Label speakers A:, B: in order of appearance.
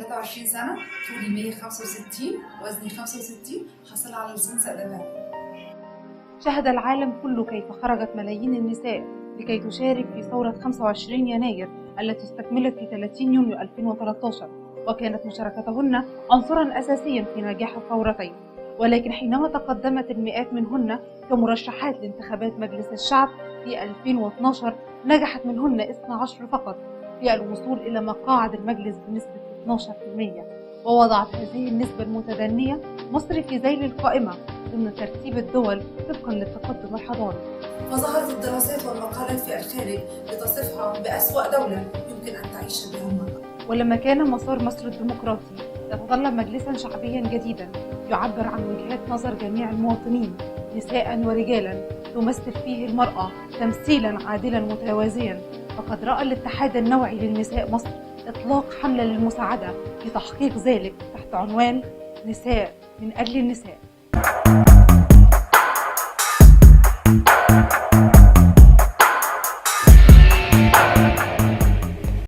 A: 23 سنة، طولي 165، وزني 65، حصل على ليسانس آداب.
B: شهد العالم كله كيف خرجت ملايين النساء لكي تشارك في ثورة 25 يناير التي استكملت في 30 يونيو 2013، وكانت مشاركتهن عنصرا أساسيا في نجاح الثورتين. ولكن حينما تقدمت المئات منهن كمرشحات لانتخابات مجلس الشعب في 2012، نجحت منهن 12 فقط في الوصول إلى مقاعد المجلس بنسبة 12%، ووضعت هذه النسبة المتدنية مصر في ذيل القائمة ضمن ترتيب الدول طبقا للتقدم الحضاري.
A: فظهرت الدراسات والمقالات في الخارج لتصفها بأسوأ دولة يمكن أن تعيش بها المرأة.
B: ولما كان مسار مصر الديمقراطي يتطلب مجلسا شعبيا جديدا يعبر عن وجهات نظر جميع المواطنين نساء ورجالا، تمثل فيه المرأة تمثيلا عادلا متوازيا، فقد رأى الاتحاد النوعي للنساء مصر إطلاق حملة للمساعدة في تحقيق ذلك تحت عنوان نساء من أجل النساء.